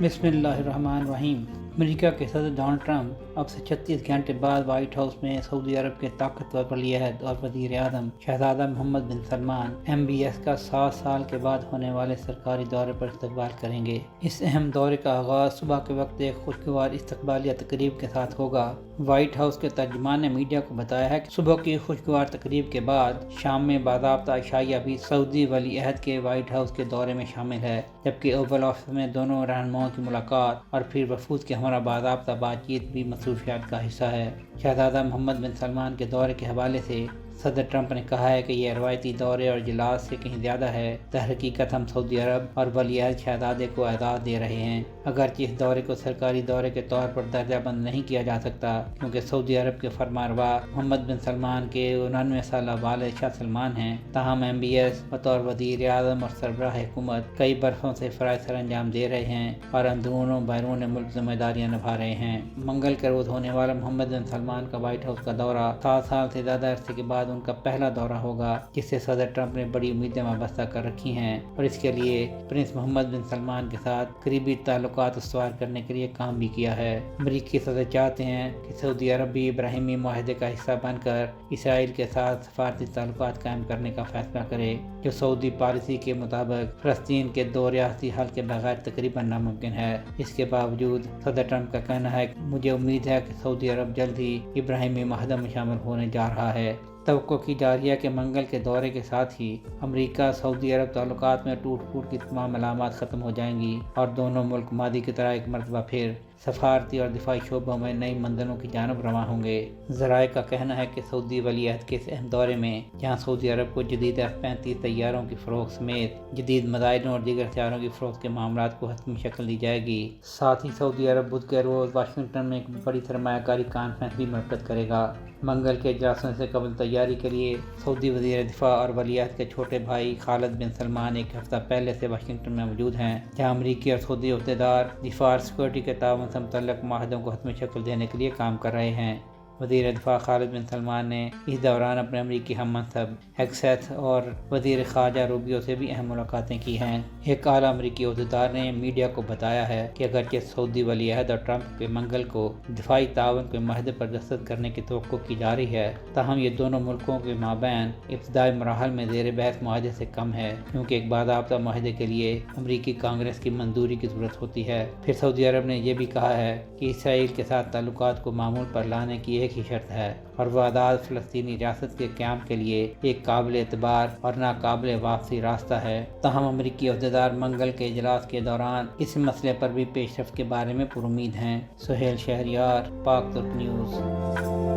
بسم اللہ الرحمن الرحیم۔ امریکہ کے صدر ڈونلڈ ٹرمپ اب سے 36 گھنٹے بعد وائٹ ہاؤس میں سعودی عرب کے طاقتور ولی عہد اور وزیر اعظم شہزادہ محمد بن سلمان MBS کا 7 سال کے بعد ہونے والے سرکاری دورے پر استقبال کریں گے۔ اس اہم دورے کا آغاز صبح کے وقت ایک خوشگوار استقبالیہ تقریب کے ساتھ ہوگا۔ وائٹ ہاؤس کے ترجمان نے میڈیا کو بتایا ہے کہ صبح کی خوشگوار تقریب کے بعد شام میں باضابطہ عشائیہ بھی سعودی ولی عہد کے وائٹ ہاؤس کے دورے میں شامل ہے، جبکہ اوول آفس میں دونوں رہنماؤں کی ملاقات اور پھر وفود کے ہمراہ باضابطہ بات چیت بھی مصروفیات کا حصہ ہے۔ شہزادہ محمد بن سلمان کے دورے کے حوالے سے صدر ٹرمپ نے کہا ہے کہ یہ روایتی دورے اور اجلاس سے کہیں زیادہ ہے۔ درحقیقت ہم سعودی عرب اور ولی عہد شہزادے کو اعزاز دے رہے ہیں، اگرچہ اس دورے کو سرکاری دورے کے طور پر درجہ بند نہیں کیا جا سکتا، کیونکہ سعودی عرب کے فرمانروا محمد بن سلمان کے 99 سالہ والد شاہ سلمان ہیں۔ تاہم MBS بطور وزیر اعظم اور سربراہ حکومت کئی برسوں سے فرائض سر انجام دے رہے ہیں اور اندرون و بیرون ملک ذمہ داریاں نبھا رہے ہیں۔ منگل کے روز ہونے والا محمد بن سلمان کا وائٹ ہاؤس کا دورہ 7 سال سے زیادہ عرصے کے بعد ان کا پہلا دورہ ہوگا، جس سے صدر ٹرمپ نے بڑی امیدیں وابستہ کر رکھی ہیں اور اس کے لیے پرنس محمد بن سلمان کے ساتھ قریبی تعلقات استوار کرنے کے لیے کام بھی کیا ہے۔ امریکی صدر چاہتے ہیں کہ سعودی عرب بھی ابراہیمی معاہدے کا حصہ بن کر اسرائیل کے ساتھ سفارتی تعلقات قائم کرنے کا فیصلہ کرے، جو سعودی پالیسی کے مطابق فلسطین کے 2 ریاستی حل کے بغیر تقریباً ناممکن ہے۔ اس کے باوجود صدر ٹرمپ کا کہنا ہے کہ مجھے امید ہے کہ سعودی عرب جلد ہی ابراہیمی معاہدہ میں شامل ہونے جا رہا ہے۔ توقع کی جا رہی ہے کہ منگل کے دورے کے ساتھ ہی امریکہ سعودی عرب تعلقات میں ٹوٹ پھوٹ کی تمام علامات ختم ہو جائیں گی اور دونوں ملک ماضی کی طرح ایک مرتبہ پھر سفارتی اور دفاعی شعبوں میں نئی منزلوں کی جانب رواں ہوں گے۔ ذرائع کا کہنا ہے کہ سعودی ولی عہد کے اس اہم دورے میں، جہاں سعودی عرب کو جدید F-35 طیاروں کی فروخت سمیت جدید میزائلوں اور دیگر ہتھیاروں کی فروخت کے معاملات کو حتمی شکل دی جائے گی، ساتھ ہی سعودی عرب بدھ کے روز واشنگٹن میں ایک بڑی سرمایہ کاری کانفرنس بھی منعقد کرے گا۔ منگل کے اجلاسوں سے قبل تیاری کے لیے سعودی وزیر دفاع اور ولی عہد کے چھوٹے بھائی خالد بن سلمان ایک ہفتہ پہلے سے واشنگٹن میں موجود ہیں، جہاں امریکی اور سعودی عہدیدار دفاع اور سیکورٹی کے تعاون سے متعلق معاہدوں کو حتمی شکل دینے کے لیے کام کر رہے ہیں۔ وزیر دفاع خالد بن سلمان نے اس دوران اپنے امریکی ہم منصب ہیکسیتھ اور وزیر خارجہ روبیو سے بھی اہم ملاقاتیں کی ہیں۔ ایک اعلیٰ امریکی عہدیدار نے میڈیا کو بتایا ہے کہ اگرچہ سعودی ولی عہد اور ٹرمپ کے منگل کو دفاعی تعاون کے معاہدے پر دستخط کرنے کی توقع کی جا رہی ہے، تاہم یہ دونوں ملکوں کے مابین ابتدائی مراحل میں زیر بحث معاہدے سے کم ہے، کیونکہ ایک باضابطہ معاہدے کے لیے امریکی کانگریس کی منظوری کی ضرورت ہوتی ہے۔ پھر سعودی عرب نے یہ بھی کہا ہے کہ اسرائیل کے ساتھ تعلقات کو معمول پر لانے کی ایک ہی شرط ہے اور وہ آزاد فلسطینی ریاست کے قیام کے لیے ایک قابل اعتبار اور ناقابل واپسی راستہ ہے۔ تاہم امریکی عہدیدار منگل کے اجلاس کے دوران اس مسئلے پر بھی پیش رفت کے بارے میں پر امید ہیں۔ سہیل شہریار، پاک ترک نیوز۔